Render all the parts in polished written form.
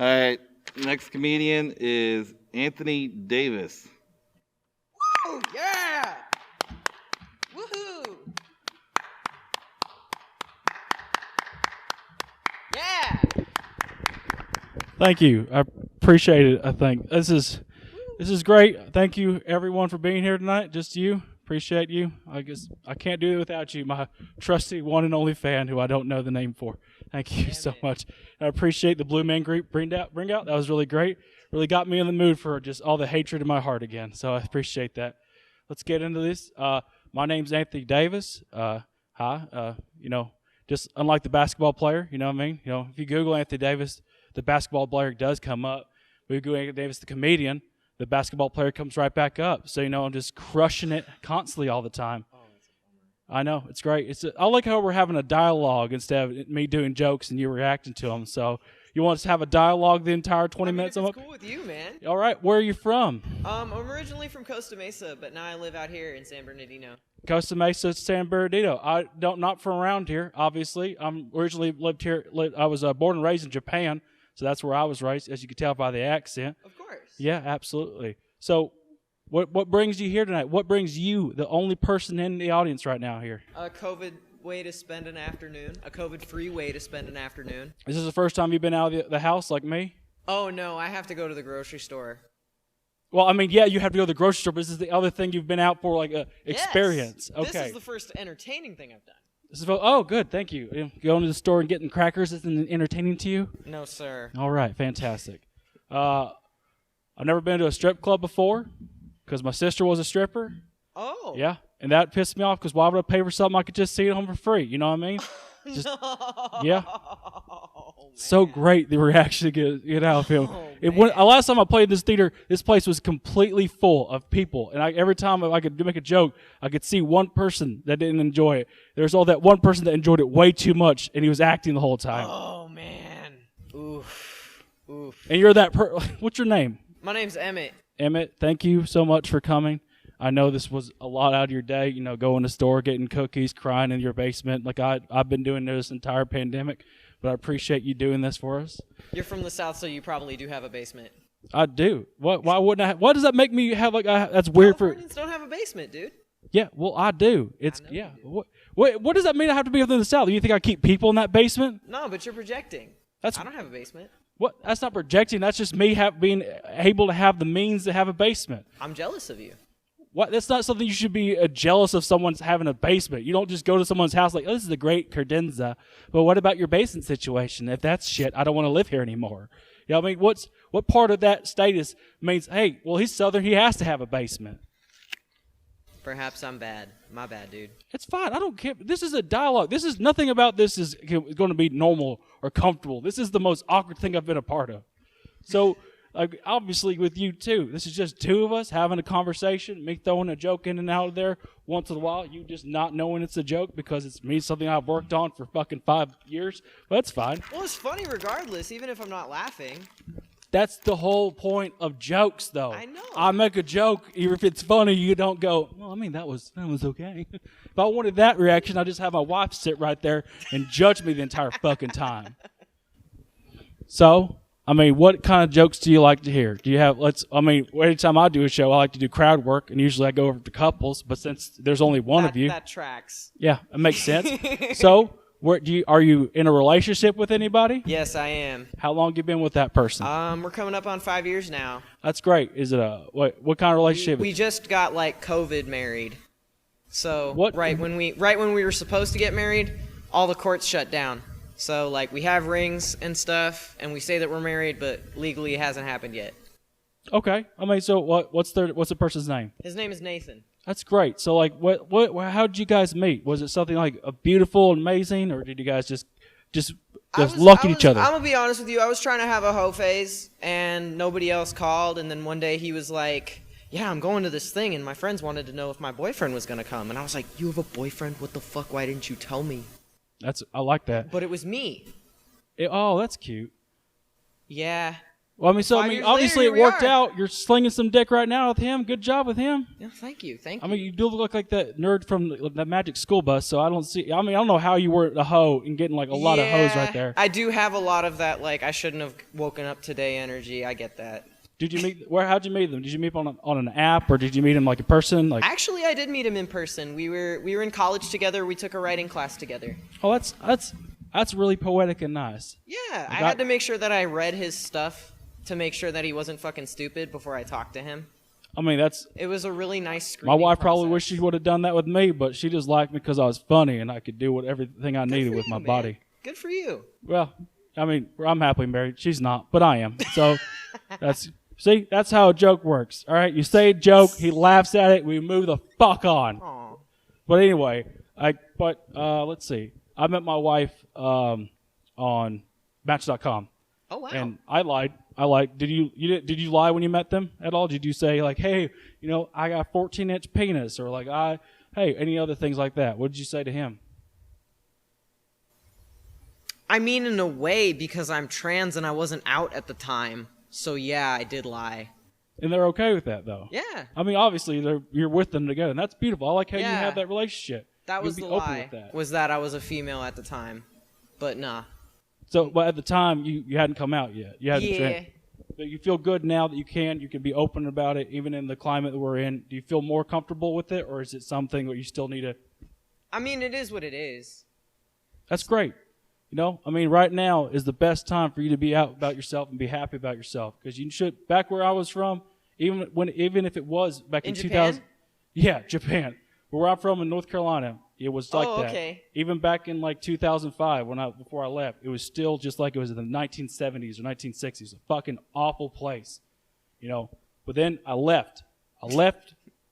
All right, next comedian is Anthony Davis. Woo! Yeah! Woohoo! Yeah! Thank you. I appreciate it. I think this is great. Thank you everyone for being here tonight. Just you. Appreciate you. I guess I can't do it without you, my trusty one and only fan who I don't know the name for. Thank you so much. I appreciate the Blue Man Group bring out. That was really great. Really got me in the mood for just all the hatred in my heart again. So I appreciate that. Let's get into this. My name's Anthony Davis. Hi. Just unlike the basketball player, you know what I mean? If you Google Anthony Davis, the basketball player does come up. If you Google Anthony Davis, the comedian, the basketball player comes right back up. So, I'm just crushing it constantly all the time. Oh, that's a bummer. I know. It's great. I like how we're having a dialogue instead of me doing jokes and you reacting to them. So, you want us to have a dialogue the entire 20 minutes? It's cool with you, man. All right. Where are you from? I'm originally from Costa Mesa, but now I live out here in San Bernardino. Costa Mesa, San Bernardino. Not from around here, obviously. I'm originally lived here. I was born and raised in Japan, so that's where I was raised, as you can tell by the accent. Of course. Yeah, absolutely. So, what brings you here tonight? What brings you, the only person in the audience right now, here? A COVID way to spend an afternoon. A COVID-free way to spend an afternoon. Is this the first time you've been out of the house like me? Oh, no, I have to go to the grocery store. Well, I mean, yeah, you have to go to the grocery store, but this is the other thing you've been out for, like, experience. Yes. Okay. This is the first entertaining thing I've done. Oh, good. Thank you. Going to the store and getting crackers isn't entertaining to you? No, sir. All right. Fantastic. I've never been to a strip club before because my sister was a stripper. Oh. Yeah. And that pissed me off because why would I pay for something I could just see at home for free? You know what I mean? Just, no. Yeah. Oh, so great the reaction to get out of him. Last time I played this theater, this place was completely full of people. And every time I could make a joke, I could see one person that didn't enjoy it. There's all that one person that enjoyed it way too much, and he was acting the whole time. Oh, man. Oof. And you're that what's your name? My name's Emmett. Emmett, thank you so much for coming. I know this was a lot out of your day, going to the store, getting cookies, crying in your basement. Like I've been doing this entire pandemic, but I appreciate you doing this for us. You're from the South, so you probably do have a basement. I do. Why wouldn't I? Why does that make me have that's weird Californians don't have a basement, dude. Yeah, well, I do. Yeah. What does that mean? I have to be within the South? You think I keep people in that basement? No, but you're projecting. I don't have a basement. What? That's not projecting. That's just me being able to have the means to have a basement. I'm jealous of you. What? That's not something you should be jealous of someone's having a basement. You don't just go to someone's house like, oh, this is a great credenza. But what about your basement situation? If that's shit, I don't want to live here anymore. You know what I mean? What part of that status means, hey, well, he's Southern, he has to have a basement? Perhaps I'm bad. My bad, dude. It's fine. I don't care. This is a dialogue. This is nothing about this is going to be normal or comfortable. This is the most awkward thing I've been a part of. So, obviously with you too, this is just two of us having a conversation, me throwing a joke in and out of there once in a while, you just not knowing it's a joke because it's me, something I've worked on for fucking 5 years. But that's fine. Well, it's funny regardless, even if I'm not laughing. That's the whole point of jokes, though. I know. I make a joke, even if it's funny, you don't go, well, I mean, that was okay. If I wanted that reaction, I'd just have my wife sit right there and judge me the entire fucking time. So, I mean, what kind of jokes do you like to hear? Do you have, anytime I do a show, I like to do crowd work, and usually I go over to couples, but since there's only one of you. That tracks. Yeah, it makes sense. So, are you in a relationship with anybody? Yes, I am. How long you been with that person? We're coming up on 5 years now. That's great. Is it what kind of relationship? We just got COVID married. So what? Right when we were supposed to get married, all the courts shut down. So we have rings and stuff, and we say that we're married, but legally it hasn't happened yet. Okay. I mean, so what's the person's name? His name is Nathan. That's great. So how did you guys meet? Was it something beautiful and amazing, or did you guys just luck at each other? I'm gonna be honest with you. I was trying to have a hoe phase, and nobody else called. And then one day he was like, "Yeah, I'm going to this thing," and my friends wanted to know if my boyfriend was gonna come. And I was like, "You have a boyfriend? What the fuck? Why didn't you tell me?" I like that. But it was me. Oh, that's cute. Yeah. Well, I mean, so 5 years obviously later, it here we worked are. out. You're slinging some dick right now with him. Good job with him. Yeah, thank you. I mean, you do look like that nerd from the Magic School Bus, so I don't see. I mean, I don't know how you were a hoe and getting like a lot of hoes right there. I do have a lot of that, like, I shouldn't have woken up today energy. I get that. Did you meet? How'd you meet them? Did you meet on an app, or did you meet him like in person? Like, Actually, I did meet him in person. We were in college together. We took a writing class together. oh, that's really poetic and nice. Yeah, I had to make sure that I read his stuff to make sure that he wasn't fucking stupid before I talked to him. I mean, It was a really nice my screening wife probably process. wished she would have done that with me, but she just liked me because I was funny and I could do everything I Good needed for with you, my man. body. Good for you. Well, I mean, I'm happily married. She's not, but I am. So that's how a joke works. All right, you say a joke, he laughs at it, we move the fuck on. Aw. But anyway, let's see. I met my wife on Match.com, Oh wow. and I lied. Did you lie when you met them at all? Did you say like, hey, I got a 14-inch penis, or like hey, any other things like that? What did you say to him? I mean, in a way, because I'm trans and I wasn't out at the time. So yeah, I did lie. And they're okay with that, though. Yeah, I mean, obviously, you're with them together, and that's beautiful. I like how you Yeah. have that relationship. that was You'd the be open lie. with that. Was that I was a female at the time, but nah. So, but at the time, you hadn't come out yet. You hadn't. Yeah. But you feel good now that you can be open about it, even in the climate that we're in. Do you feel more comfortable with it, or is it something that you still need to? I mean, it is what it is. That's great. I mean, right now is the best time for you to be out about yourself and be happy about yourself, because you should. Back where I was from, even if it was back in 2000, yeah, Japan, where I'm from in North Carolina, it was like that. Okay. Even back in like 2005, before I left, it was still just like it was in the 1970s or 1960s. A fucking awful place, But then I left.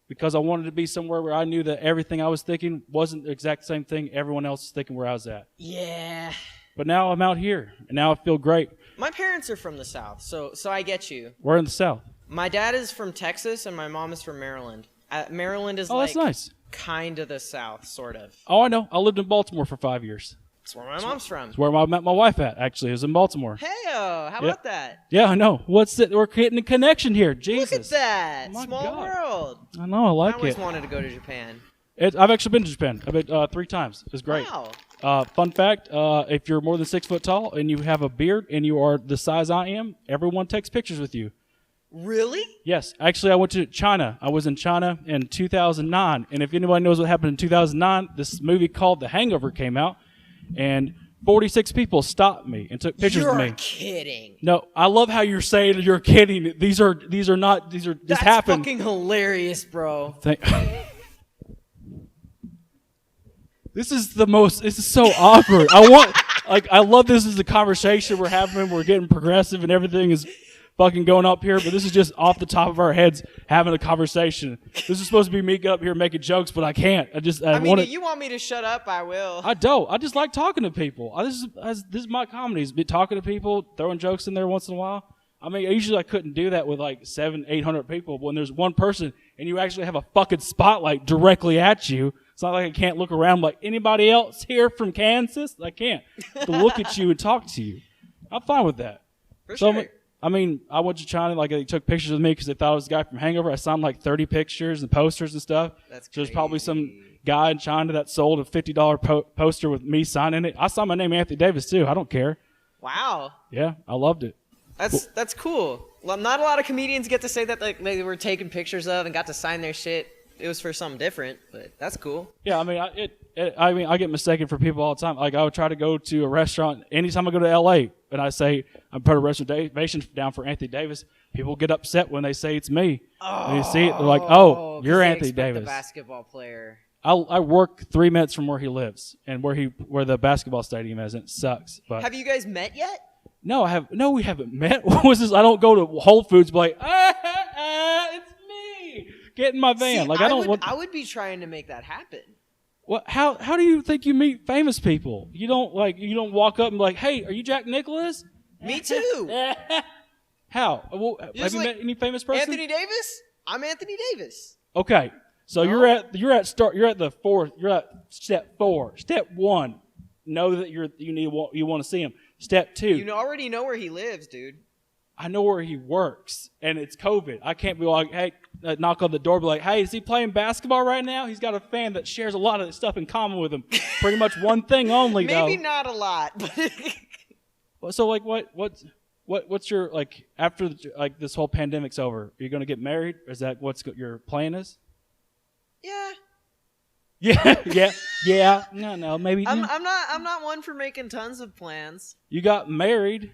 Because I wanted to be somewhere where I knew that everything I was thinking wasn't the exact same thing everyone else is thinking where I was at. Yeah. But now I'm out here, and now I feel great. My parents are from the South, so I get you. We're in the South. My dad is from Texas, and my mom is from Maryland. Maryland is Oh, like that's nice. kind of the South, sort of. Oh, I know. I lived in Baltimore for 5 years. That's where my mom's from. It's where I met my wife at, actually. It was in Baltimore. Hey-o, how about that? Yeah, I know. What's it? We're getting a connection here. Jesus. Look at that. Oh my Small God. world. I know. I I like always it. wanted to go to Japan. I've actually been to Japan. I've been 3 times. It was great. Wow. Fun fact, if you're more than 6 foot tall and you have a beard and you are the size I am, everyone takes pictures with you. Really? Yes. Actually, I went to China. I was in China in 2009. And if anybody knows what happened in 2009, this movie called The Hangover came out. And 46 people stopped me and took pictures You're with me. kidding. No, I love how you're saying you're kidding. These are not. This That's happened. fucking hilarious, bro. This is so awkward. I love this as a conversation we're having. We're getting progressive and everything is fucking going up here, but this is just off the top of our heads having a conversation. This is supposed to be me get up here making jokes, but I can't. I mean, if you want me to shut up, I will. I don't. I just like talking to people. This is my comedy. Is talking to people, throwing jokes in there once in a while. I mean, usually I couldn't do that with like 700-800 people. But when there's one person and you actually have a fucking spotlight directly at you, it's not like I can't look around like anybody else here from Kansas. I can't to look at you and talk to you. I'm fine with that. For So, sure. I mean, I went to China, like they took pictures of me because they thought I was the guy from Hangover. I signed like 30 pictures and posters and stuff. That's So there's probably some crazy. guy in China that sold a $50 poster with me signing it. I signed my name Anthony Davis too. I don't care. Wow. Yeah, I loved it. That's cool. Well, not a lot of comedians get to say that they were taking pictures of and got to sign their shit. It was for something different, but that's cool. Yeah, I mean, I get mistaken for people all the time. Like I would try to go to a restaurant anytime I go to LA, and I say I put a reservation down for Anthony Davis. People get upset when they say it's me. And you see it, they're like, "Oh, 'cause you're they Anthony expect Davis." the basketball player. I work 3 minutes from where he lives and where the basketball stadium is, and it sucks. But Have you guys met yet? no, we haven't met. What was this? I don't go to Whole Foods, be like, it's me. Get in my van. See, Like I would be trying to make that happen. What? How do you think you meet famous people? You don't walk up and be like, hey, are you Jack Nicholas? Me too. How? Well, have Just you like met any famous person? Anthony Davis? I'm Anthony Davis. Okay, so No? you're at step 4. Step 1, know that you want to see him. Step 2, You already know where he lives, dude. I know where he works, and it's COVID. I can't be like, hey, knock on the door, be like, hey, is he playing basketball right now? He's got a fan that shares a lot of stuff in common with him. Pretty much one thing only, Maybe though. not a lot, but So, like, what's your, like, after, like, this whole pandemic's over, are you going to get married? Or is that what's your plan is? yeah. Yeah. No, maybe. I'm not one for making tons of plans. You got married.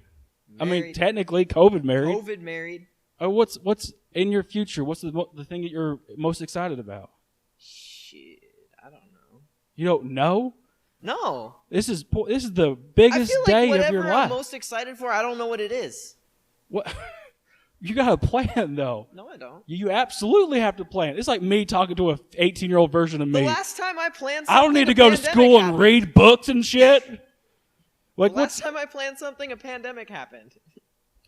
I mean, Married. technically, COVID married. COVID married. Oh, what's in your future? What's the thing that you're most excited about? Shit, I don't know. You don't know? No. This is the I biggest feel like day whatever of your I'm life. most excited for, I don't know what it is. What? You got a plan, though. No, I don't. You absolutely have to plan. It's like me talking to a 18-year-old version of me. The last time I planned something, I don't need to a go to pandemic school and happened. read books and shit. Like The last what's time I planned something, a pandemic happened.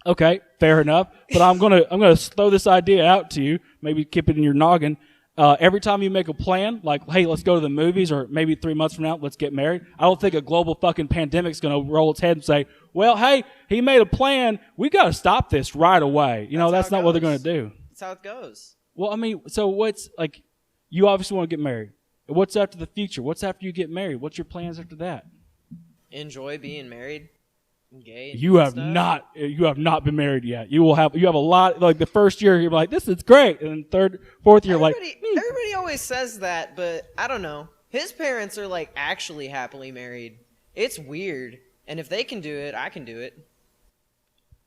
okay? Fair enough. But I'm gonna throw this idea out to you. Maybe keep it in your noggin. Every time you make a plan, like, hey, let's go to the movies, or maybe 3 months from now, let's get married. I don't think a global fucking pandemic's gonna roll its head and say, well, hey, he made a plan. We gotta stop this right away. You know, That's that's how it not what they're goes. gonna do. That's how it goes. Well, I mean, so what's like? You obviously want to get married. What's after the future? What's after you get married? What's your plans after that? Enjoy being married. And gay. And You have stuff. you have not been married yet. You have a lot. Like the first year, you're like, this is great, and then third, fourth year, Everybody always says that, but I don't know. His parents are like actually happily married. It's weird, and if they can do it, I can do it.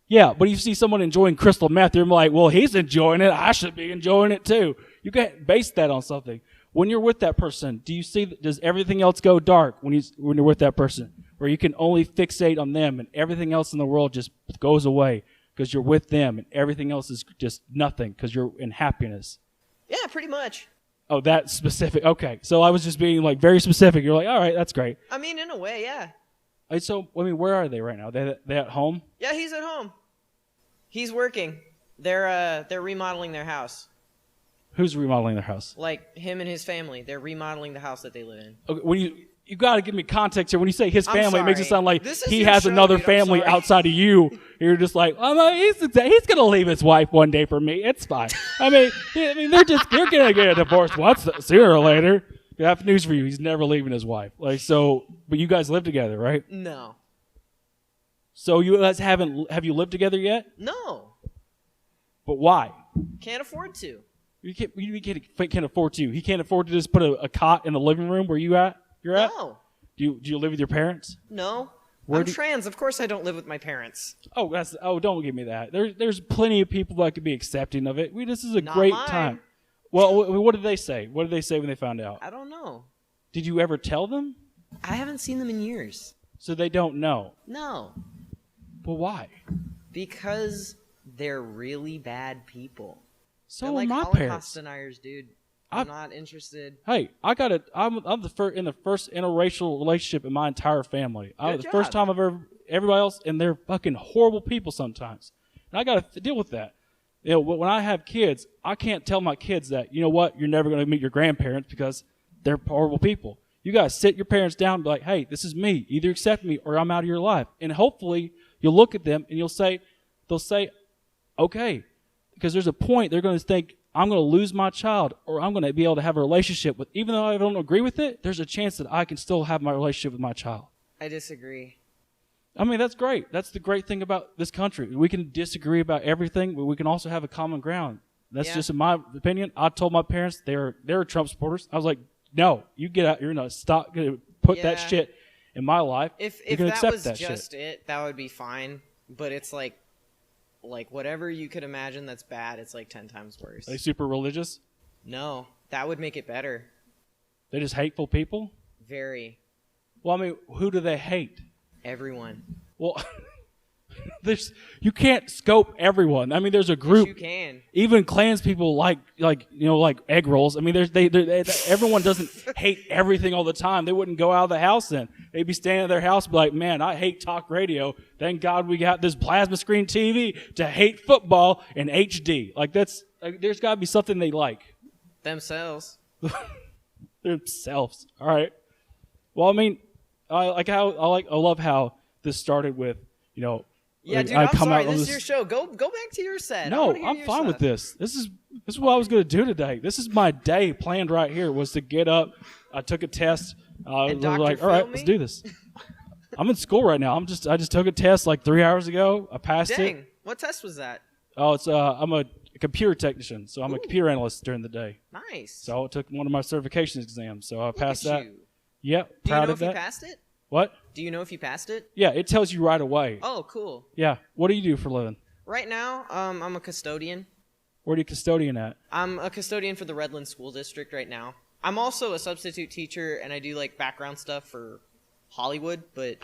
yeah. But if you see someone enjoying crystal meth, you're like, well, he's enjoying it. I should be enjoying it too. You can't base that on something. When you're with that person, does everything else go dark when you're with that person, where you can only fixate on them and everything else in the world just goes away because you're with them and everything else is just nothing because you're in happiness? Yeah, pretty much. Oh, that specific. Okay, so I was just being like very specific. You're like, all right, that's great. I mean, in a way, yeah. So, I mean, where are they right now? They at home? Yeah, he's at home. He's working. They're remodeling their house. Who's remodeling their house? Like him and his family. They're remodeling the house that they live in. Okay, when you got to give me context here. When you say his I'm family, it makes it sorry. sound like This is he your has show, another dude. I'm family sorry. outside of you. You're just like, oh no, he's gonna leave his wife one day for me. It's fine. I mean, they're gonna get a divorce once sooner or later. I have news for you. He's never leaving his wife. Like so, but you guys live together, right? No. So you guys have you lived together yet? No. But why? Can't afford to. You can't afford to. He can't afford to just put a cot in the living room where you're at. No. Do you live with your parents? No. Where I'm do- trans. Of course I don't live with my parents. Don't give me that. There's plenty of people that could be accepting of it. This is a Not great mine. time. Well, what did they say? What did they say when they found out? I don't know. Did you ever tell them? I haven't seen them in years. So they don't know. No. Well, why? Because they're really bad people. So they're are like my Holocaust parents. deniers, dude. I- I'm not interested. Hey, I'm in the first interracial relationship in my entire family. Good The first job. time I've ever everybody else, and they're fucking horrible people sometimes, and I got to deal with that. You know, when I have kids, I can't tell my kids that, you know what, you're never going to meet your grandparents because they're horrible people. You got to sit your parents down and be like, hey, this is me. Either accept me or I'm out of your life. And hopefully you'll look at them and they'll say, okay, because there's a point they're going to think, I'm going to lose my child or I'm going to be able to have a relationship with, even though I don't agree with it, there's a chance that I can still have my relationship with my child. I disagree. I mean, that's great. That's the great thing about this country. We can disagree about everything, but we can also have a common ground. That's Yeah. just in my opinion. I told my parents they're Trump supporters. I was like, no, you get out. You're gonna stop. Gonna put that Yeah. shit in my life. If You're gonna that accept was that just shit. it, that would be fine. But it's like whatever you could imagine that's bad, it's like 10 times worse. Are they super religious? No, that would make it better. They're just hateful people. Very. Well, I mean, who do they hate? Everyone. Well, you can't scope everyone. I mean, there's a group. Yes, you can. Even Klans people like egg rolls. I mean, everyone doesn't hate everything all the time. They wouldn't go out of the house then. They'd be standing at their house and be like, man, I hate talk radio. Thank God we got this plasma screen TV to hate football in HD. There's got to be something they like. Themselves. Themselves. All right. Well, I mean, I love how this started with, Yeah, Like, dude, I I'm come sorry. out on This is your show. Go back to your set. I No, wanna hear I'm your fine with stuff. this. This is what I was going to do today. This is my day planned right here. Was to get up. I took a test. I And was Dr. like, all right, Phil let's me? do this. I'm in school right now. I just took a test like 3 hours ago. I passed it. Dang, what test was that? Oh, it's I'm a computer technician, so I'm a computer analyst during the day. Nice. So I took one of my certification exams, so I Look passed at that. you. Yep, Do you proud know of if you that. passed it? What? Do you know if you passed it? Yeah, it tells you right away. Oh, cool. Yeah. What do you do for a living? Right now, I'm a custodian. Where do you custodian at? I'm a custodian for the Redlands School District right now. I'm also a substitute teacher, and I do like background stuff for Hollywood, but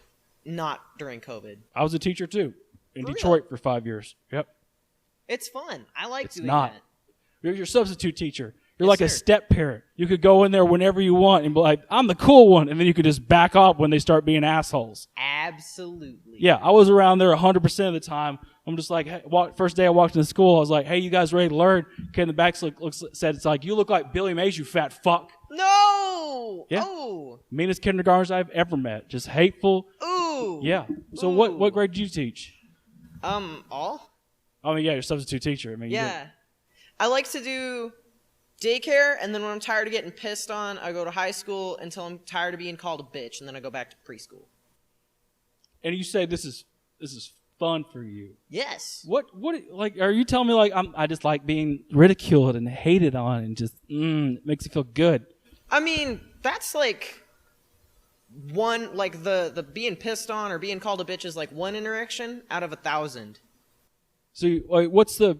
not during COVID. I was a teacher too in For Detroit for 5 years. Yep. It's fun. I like It's doing not. that. You're your substitute teacher. You're Yes, like a sir. step parent. You could go in there whenever you want and be like, I'm the cool one. And then you could just back off when they start being assholes. Absolutely. Yeah, I was around there 100% of the time. I'm just like, hey, first day I walked into school, I was like, hey, you guys ready to learn? Kid in the back said, it's like, you look like Billy Mays, you fat fuck. No. Yeah. Oh. Meanest kindergartners I've ever met. Just hateful. Ooh. Yeah. So Ooh. what grade did you teach? All? I mean, yeah, you're a substitute teacher. I mean, Yeah. I like to do daycare, and then when I'm tired of getting pissed on, I go to high school until I'm tired of being called a bitch, and then I go back to preschool. and you say this is fun for you. Yes. What like are you telling me like I just like being ridiculed and hated on and just it makes you feel good? I mean, that's like one, like the being pissed on or being called a bitch is like one interaction out of 1,000. So like, what's the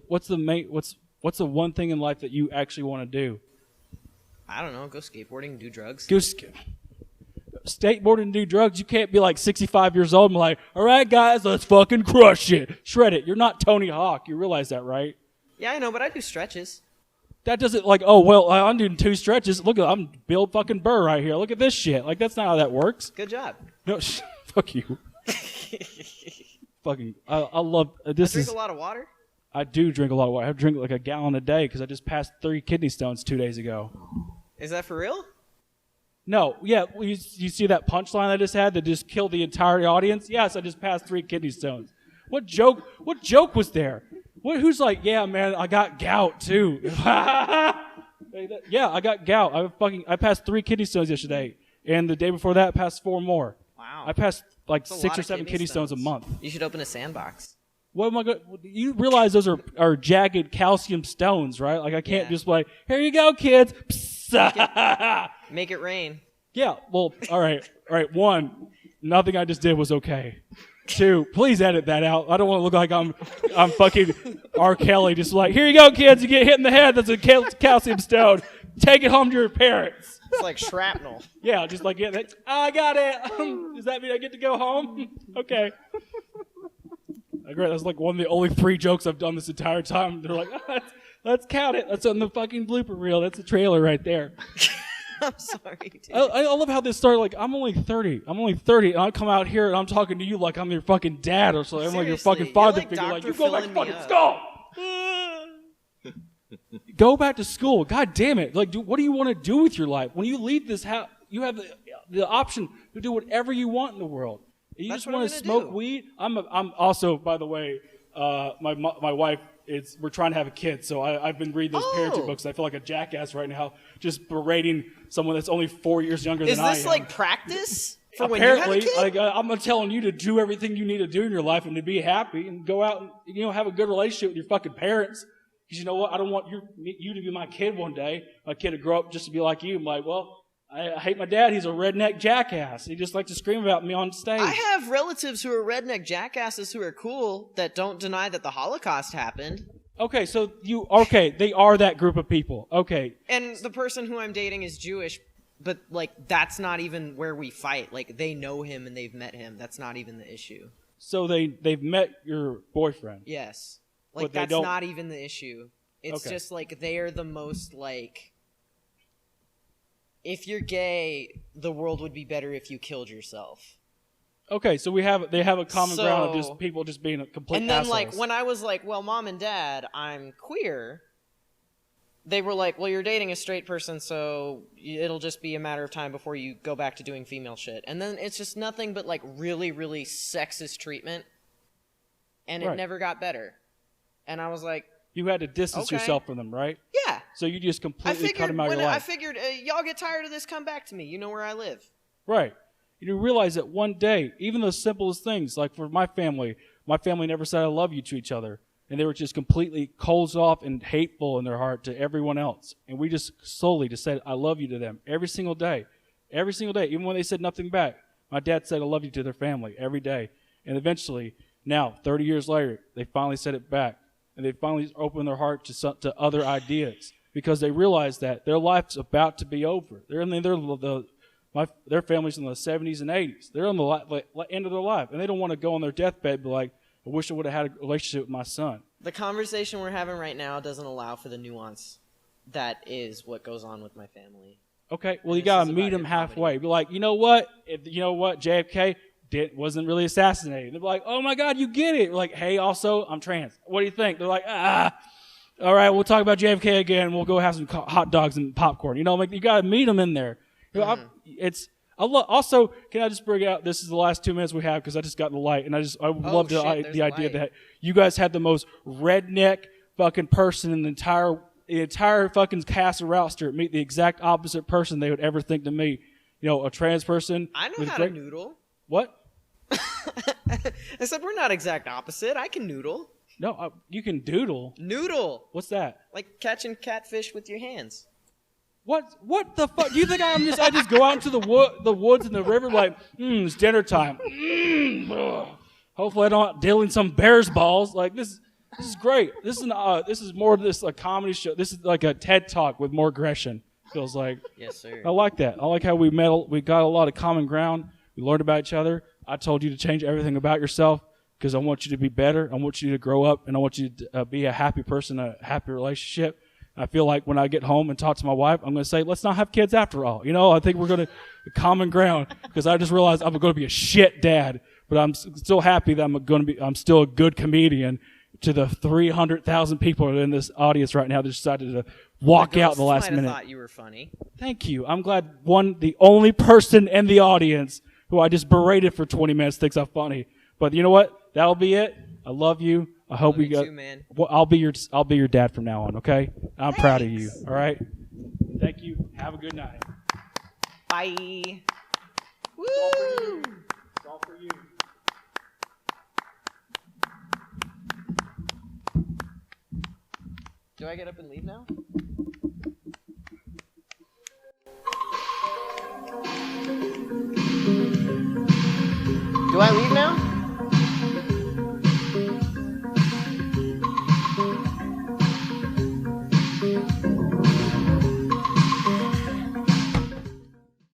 one thing in life that you actually want to do? I don't know. Go skateboarding, do drugs. Go skateboard and do drugs. You can't be like 65 years old and be like, all right, guys, let's fucking crush it, shred it. You're not Tony Hawk. You realize that, right? Yeah, I know, but I do stretches. That doesn't like, oh well, I'm doing 2 stretches. Look, I'm Bill fucking Burr right here. Look at this shit. Like that's not how that works. Good job. No, fuck you. Fucking, I love this. Drink a lot of water. I do drink a lot of water. I drink like a gallon a day because I just passed 3 kidney stones 2 days ago. Is that for real? No, yeah, you see that punchline I just had that just killed the entire audience? Yes, I just passed 3 kidney stones. What joke was there? Who's like, yeah, man, I got gout too. Yeah, I got gout. I passed 3 kidney stones yesterday, and the day before that, I passed 4 more. Wow. I passed like That's a 6 lot or of 7 kidney stones a month. You should open a sandbox. What am I going? You realize those are jagged calcium stones, right? Like I can't Yeah. just be like, here you go, kids. Make it rain. Yeah. Well, all right. 1, nothing I just did was okay. 2, please edit that out. I don't want to look like I'm fucking R. Kelly. Just like, here you go, kids. You get hit in the head. That's a calcium stone. Take it home to your parents. It's like shrapnel. Yeah, just like, I got it. Does that mean I get to go home? Okay. Great. That's like one of the only 3 jokes I've done this entire time. They're like, let's count it. That's on the fucking blooper reel. That's a trailer right there. I'm sorry, dude. I love how this started. Like, I'm only 30. And I come out here and I'm talking to you like I'm your fucking dad or something. I'm like your Seriously, fucking father you're like figure. Like, Dr. you go back to filling me fucking up. school. Go back to school. God damn it. Like, what do you want to do with your life? When you leave this house, you have the option to do whatever you want in the world. You That's just what want I'm to gonna smoke do. weed. I'm also, by the way, my wife. We're trying to have a kid, so I've been reading those parenting Oh. books. I feel like a jackass right now, just berating someone that's only 4 years younger Is than I am. this like practice for Apparently, when you have a kid? like, I'm telling you to do everything you need to do in your life and to be happy and go out and have a good relationship with your fucking parents. Because you know what? I don't want you to be my kid one day. My kid to grow up just to be like you. I'm like, well, I hate my dad. He's a redneck jackass. He just likes to scream about me on stage. I have relatives who are redneck jackasses who are cool that don't deny that the Holocaust happened. Okay, so they are that group of people. Okay. And the person who I'm dating is Jewish, but like that's not even where we fight. Like they know him and they've met him. That's not even the issue. So they've met your boyfriend. Yes. But Like they that's don't- not even the issue. It's Okay. just like they are the most like if you're gay, the world would be better if you killed yourself. Okay, so they have a common ground of So- just people just being a complete And then assholes. like when I was like, well, mom and dad, I'm queer, they were like, well, you're dating a straight person, so it'll just be a matter of time before you go back to doing female shit. And then it's just nothing but like really, really sexist treatment. and it Right. never got better. And I was like, You had to distance Okay. yourself from them, right? yeah. So you just I completely cut figured them out of when your I life. figured y'all get tired of this, come back to me. You know where I live. Right. You realize that one day, even the simplest things, like for my family never said I love you to each other. And they were just completely closed off and hateful in their heart to everyone else. And we just solely just said, I love you to them every single day. Every single day. Even when they said nothing back. My dad said, I love you to their family every day. And eventually, now, 30 years later, they finally said it back. And they finally opened their heart to other ideas. Because they realized that their life's about to be over. Their family's in the 70s and 80s. They're on the end of their life. And they don't want to go on their deathbed and be like, I wish I would have had a relationship with my son. The conversation we're having right now doesn't allow for the nuance that is what goes on with my family. Okay, well, you This got is to about meet your them halfway. comedy. Be like, you know what? JFK wasn't really assassinated. They're like, oh my God, you get it. We're like, hey, also, I'm trans. What do you think? They're like, all right, we'll talk about JFK again. We'll go have some hot dogs and popcorn. You know, like, you got to meet them in there. You know, also, can I just bring out, this is the last 2 minutes we have because I just got in the light, and I love shit, the there's a idea light. that you guys had the most redneck fucking person in the entire fucking cast of Routster meet the exact opposite person they would ever think to meet. You know, a trans person. I know with how great- to noodle. What? I said we're not exact opposite. I can noodle. No, you can doodle. Noodle. What's that? Like catching catfish with your hands. What the fuck? Do you think I just go out into the woods and the river like, it's dinner time. Hopefully I don't dealing some bear's balls. Like this is great. This is more of this a comedy show. This is like a TED Talk with more aggression. Feels like. Yes, sir. I like that. I like how we got a lot of common ground. We learned about each other. I told you to change everything about yourself because I want you to be better. I want you to grow up, and I want you to be a happy person, a happy relationship. I feel like when I get home and talk to my wife, I'm going to say, let's not have kids after all. You know, I think we're going to common ground because I just realized I'm going to be a shit dad, but I'm still happy that I'm still a good comedian to the 300,000 people in this audience right now that decided to walk out in the last minute. Thought you were funny. Thank you. I'm glad the only person in the audience who I just berated for 20 minutes thinks I'm funny. But you know what? That'll be it. I love you. I hope we got. Too, man. Well, I'll be your dad from now on. Okay. I'm proud of you. All right. Thank you. Have a good night. Bye. Woo! It's all for you. Do I get up and leave now?